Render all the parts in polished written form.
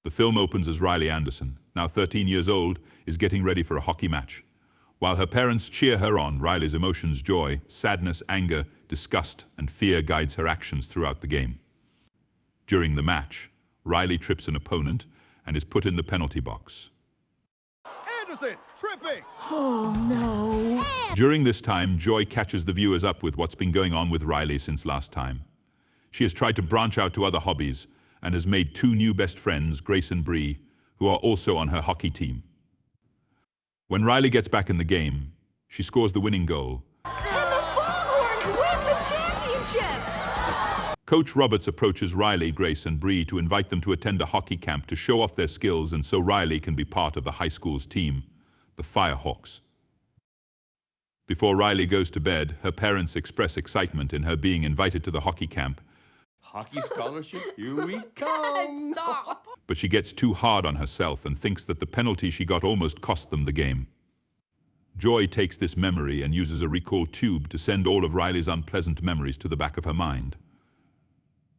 The film opens as Riley Anderson, now 13 years old, is getting ready for a hockey match. While her parents cheer her on, Riley's emotions, joy, sadness, anger, disgust, and fear guides her actions throughout the game. During the match, Riley trips an opponent and is put in the penalty box. Anderson, tripping! Oh, no. During this time, Joy catches the viewers up with what's been going on with Riley since last time. She has tried to branch out to other hobbies and has made two new best friends, Grace and Bree, who are also on her hockey team. When Riley gets back in the game, she scores the winning goal. And the Foghorns win the championship! Coach Roberts approaches Riley, Grace, and Bree to invite them to attend a hockey camp to show off their skills and so Riley can be part of the high school's team, the Firehawks. Before Riley goes to bed, her parents express excitement in her being invited to the hockey camp. Hockey scholarship, here we come! Stop! But she gets too hard on herself and thinks that the penalty she got almost cost them the game. Joy takes this memory and uses a recall tube to send all of Riley's unpleasant memories to the back of her mind.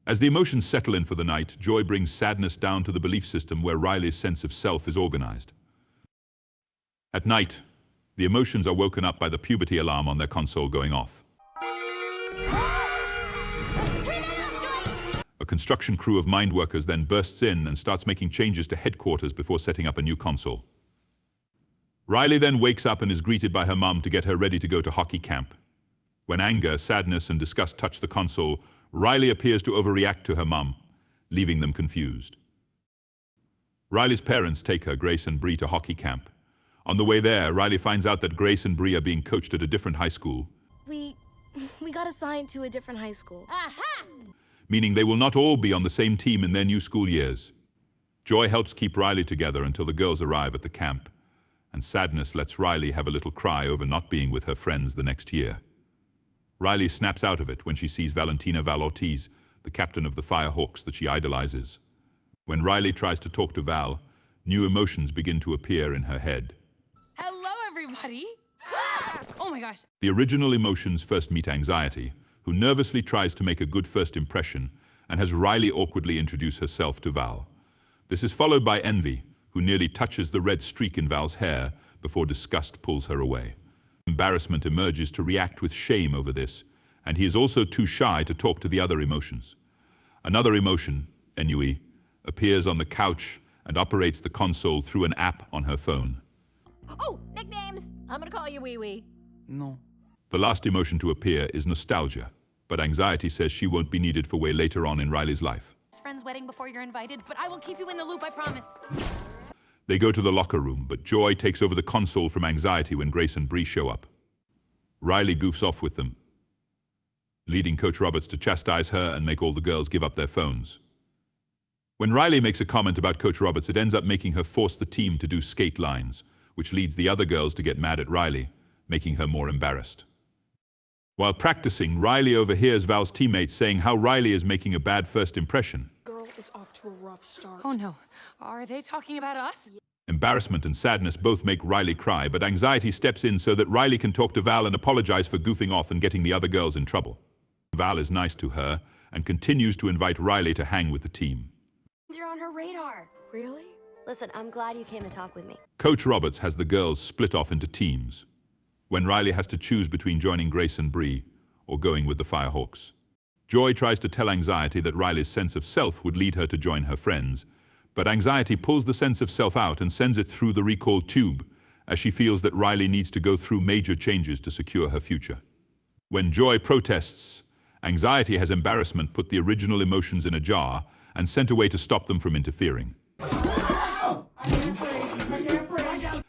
As the emotions settle in for the night, Joy brings sadness down to the belief system where Riley's sense of self is organized. At night, the emotions are woken up by the puberty alarm on their console going off. A construction crew of mind workers then bursts in and starts making changes to headquarters before setting up a new console. Riley then wakes up and is greeted by her mom to get her ready to go to hockey camp. When anger, sadness, and disgust touch the console, Riley appears to overreact to her mom, leaving them confused. Riley's parents take her, Grace and Bree, to hockey camp. On the way there, Riley finds out that Grace and Bree are being coached at a different high school. We got assigned to a different high school. Aha! Meaning they will not all be on the same team in their new school years. Joy helps keep Riley together until the girls arrive at the camp, and sadness lets Riley have a little cry over not being with her friends the next year. Riley snaps out of it when she sees Valentina Val Ortiz, the captain of the Firehawks that she idolizes. When Riley tries to talk to Val, new emotions begin to appear in her head. Hello, everybody! Oh my gosh. The original emotions first meet anxiety, who nervously tries to make a good first impression and has Riley awkwardly introduce herself to Val. This is followed by envy, who nearly touches the red streak in Val's hair before disgust pulls her away. Embarrassment emerges to react with shame over this, and he is also too shy to talk to the other emotions. Another emotion, ennui, appears on the couch and operates the console through an app on her phone. Oh, nicknames! I'm gonna call you Wee Wee. No. The last emotion to appear is nostalgia, but anxiety says she won't be needed for way later on in Riley's life. Friend's wedding before you're invited, but I will keep you in the loop, I promise. They go to the locker room, but Joy takes over the console from anxiety when Grace and Bree show up. Riley goofs off with them, leading Coach Roberts to chastise her and make all the girls give up their phones. When Riley makes a comment about Coach Roberts, it ends up making her force the team to do skate lines, which leads the other girls to get mad at Riley, making her more embarrassed. While practicing, Riley overhears Val's teammates saying how Riley is making a bad first impression. Girl is off to a rough start. Oh no, are they talking about us? Embarrassment and sadness both make Riley cry, but anxiety steps in so that Riley can talk to Val and apologize for goofing off and getting the other girls in trouble. Val is nice to her and continues to invite Riley to hang with the team. You're on her radar. Really? Listen, I'm glad you came to talk with me. Coach Roberts has the girls split off into teams, when Riley has to choose between joining Grace and Bree or going with the Firehawks. Joy tries to tell anxiety that Riley's sense of self would lead her to join her friends, but anxiety pulls the sense of self out and sends it through the recall tube as she feels that Riley needs to go through major changes to secure her future. When Joy protests, anxiety has embarrassment put the original emotions in a jar and sent away to stop them from interfering.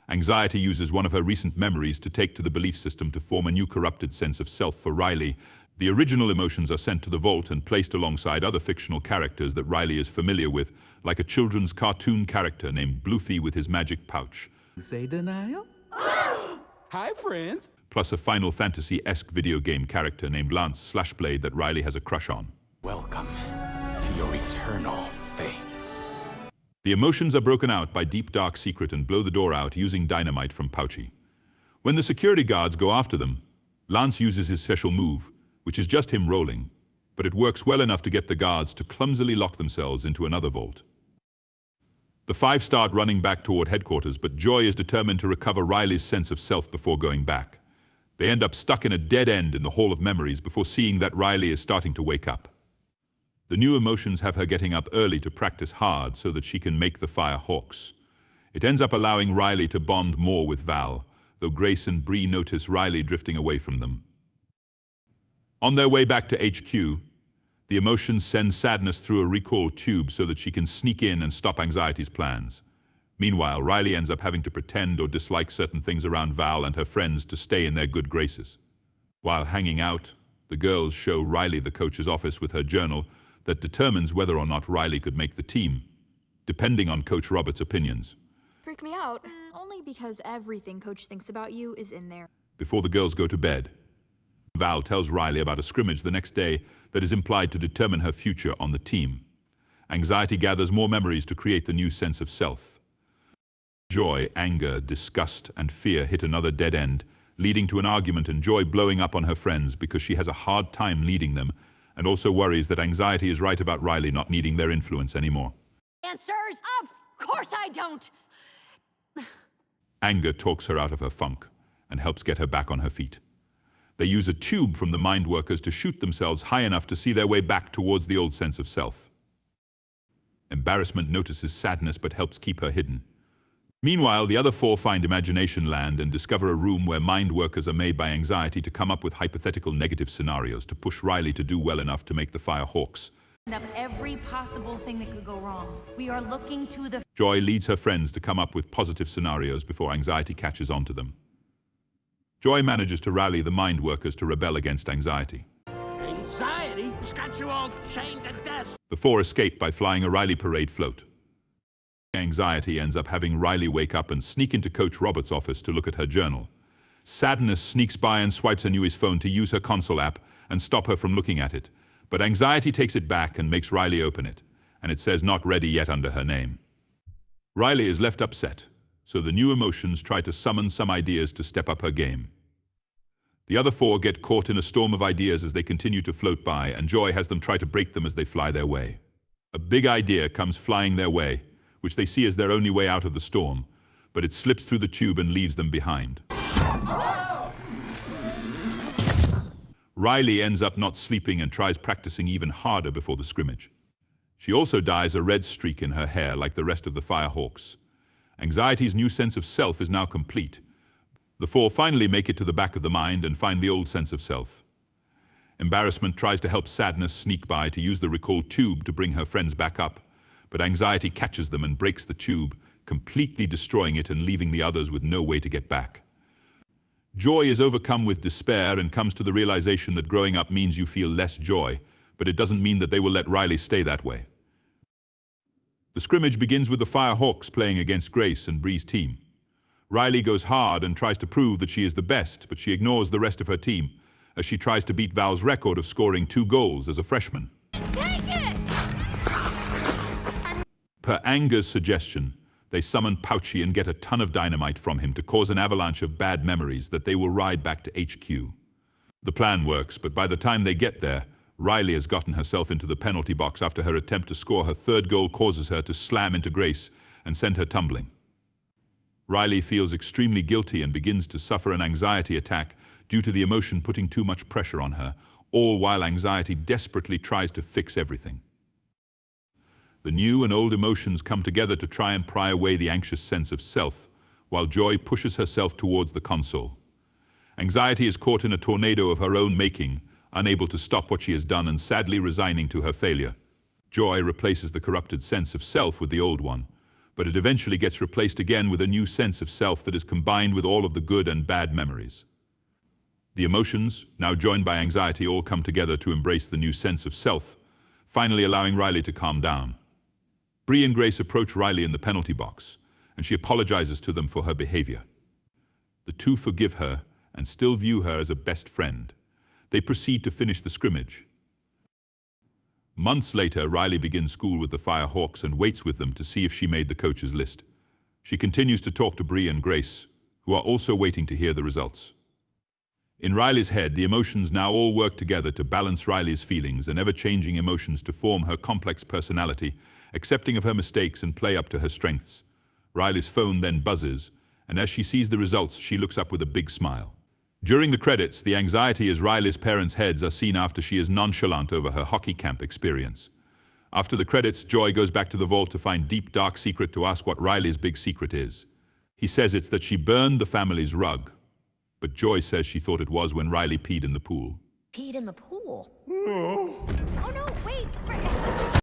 Anxiety uses one of her recent memories to take to the belief system to form a new corrupted sense of self for Riley. The original emotions are sent to the vault and placed alongside other fictional characters that Riley is familiar with, like a children's cartoon character named Bloofy with his magic pouch. You say denial? Hi, friends. Plus a Final Fantasy-esque video game character named Lance Slashblade that Riley has a crush on. Welcome to your eternal fate. The emotions are broken out by Deep Dark Secret and blow the door out using dynamite from Pouchy. When the security guards go after them, Lance uses his special move, which is just him rolling, but it works well enough to get the guards to clumsily lock themselves into another vault. The five start running back toward headquarters, but Joy is determined to recover Riley's sense of self before going back. They end up stuck in a dead end in the Hall of Memories before seeing that Riley is starting to wake up. The new emotions have her getting up early to practice hard so that she can make the Fire Hawks. It ends up allowing Riley to bond more with Val, though Grace and Bree notice Riley drifting away from them. On their way back to HQ, the emotions send Sadness through a recall tube so that she can sneak in and stop Anxiety's plans. Meanwhile, Riley ends up having to pretend or dislike certain things around Val and her friends to stay in their good graces. While hanging out, the girls show Riley the coach's office with her journal that determines whether or not Riley could make the team, depending on Coach Robert's opinions. Freak me out. Only because everything Coach thinks about you is in there. Before the girls go to bed, Val tells Riley about a scrimmage the next day that is implied to determine her future on the team. Anxiety gathers more memories to create the new sense of self. Joy, anger, disgust, and fear hit another dead end, leading to an argument and Joy blowing up on her friends because she has a hard time leading them and also worries that Anxiety is right about Riley not needing their influence anymore. Answers? Of course I don't! Anger talks her out of her funk and helps get her back on her feet. They use a tube from the mind workers to shoot themselves high enough to see their way back towards the old sense of self. Embarrassment notices Sadness but helps keep her hidden. Meanwhile, the other four find Imagination Land and discover a room where mind workers are made by Anxiety to come up with hypothetical negative scenarios to push Riley to do well enough to make the Fire Hawks. Up every possible thing that could go wrong. We are looking to the... Joy leads her friends to come up with positive scenarios before Anxiety catches on to them. Joy manages to rally the mind workers to rebel against Anxiety. Anxiety has got you all chained to desk. The four escape by flying a Riley parade float. Anxiety ends up having Riley wake up and sneak into Coach Robert's office to look at her journal. Sadness sneaks by and swipes Anui's phone to use her console app and stop her from looking at it. But Anxiety takes it back and makes Riley open it, and it says not ready yet under her name. Riley is left upset, so the new emotions try to summon some ideas to step up her game. The other four get caught in a storm of ideas as they continue to float by, and Joy has them try to break them as they fly their way. A big idea comes flying their way, which they see as their only way out of the storm, but it slips through the tube and leaves them behind. Riley ends up not sleeping and tries practicing even harder before the scrimmage. She also dyes a red streak in her hair like the rest of the Fire Hawks. Anxiety's new sense of self is now complete. The four finally make it to the back of the mind and find the old sense of self. Embarrassment tries to help Sadness sneak by to use the recall tube to bring her friends back up, but Anxiety catches them and breaks the tube, completely destroying it and leaving the others with no way to get back. Joy is overcome with despair and comes to the realization that growing up means you feel less joy, but it doesn't mean that they will let Riley stay that way. The scrimmage begins with the Fire Hawks playing against Grace and Bree's team. Riley goes hard and tries to prove that she is the best, but she ignores the rest of her team as she tries to beat Val's record of scoring 2 goals as a freshman. Take it! Per Anger's suggestion, they summon Pouchy and get a ton of dynamite from him to cause an avalanche of bad memories that they will ride back to HQ. The plan works, but by the time they get there, Riley has gotten herself into the penalty box after her attempt to score her 3rd goal causes her to slam into Grace and send her tumbling. Riley feels extremely guilty and begins to suffer an anxiety attack due to the emotion putting too much pressure on her, all while Anxiety desperately tries to fix everything. The new and old emotions come together to try and pry away the anxious sense of self, while Joy pushes herself towards the console. Anxiety is caught in a tornado of her own making, unable to stop what she has done and sadly resigning to her failure. Joy replaces the corrupted sense of self with the old one, but it eventually gets replaced again with a new sense of self that is combined with all of the good and bad memories. The emotions, now joined by Anxiety, all come together to embrace the new sense of self, finally allowing Riley to calm down. Bree and Grace approach Riley in the penalty box, and she apologizes to them for her behavior. The two forgive her and still view her as a best friend. They proceed to finish the scrimmage. Months later, Riley begins school with the Fire Hawks and waits with them to see if she made the coach's list. She continues to talk to Bree and Grace, who are also waiting to hear the results. In Riley's head, the emotions now all work together to balance Riley's feelings and ever-changing emotions to form her complex personality, accepting of her mistakes and play up to her strengths. Riley's phone then buzzes, and as she sees the results, she looks up with a big smile. During the credits, the anxiety as Riley's parents' heads are seen after she is nonchalant over her hockey camp experience. After the credits, Joy goes back to the vault to find deep, dark secret to ask what Riley's big secret is. He says it's that she burned the family's rug, but Joy says she thought it was when Riley peed in the pool. Peed in the pool? Oh no, wait!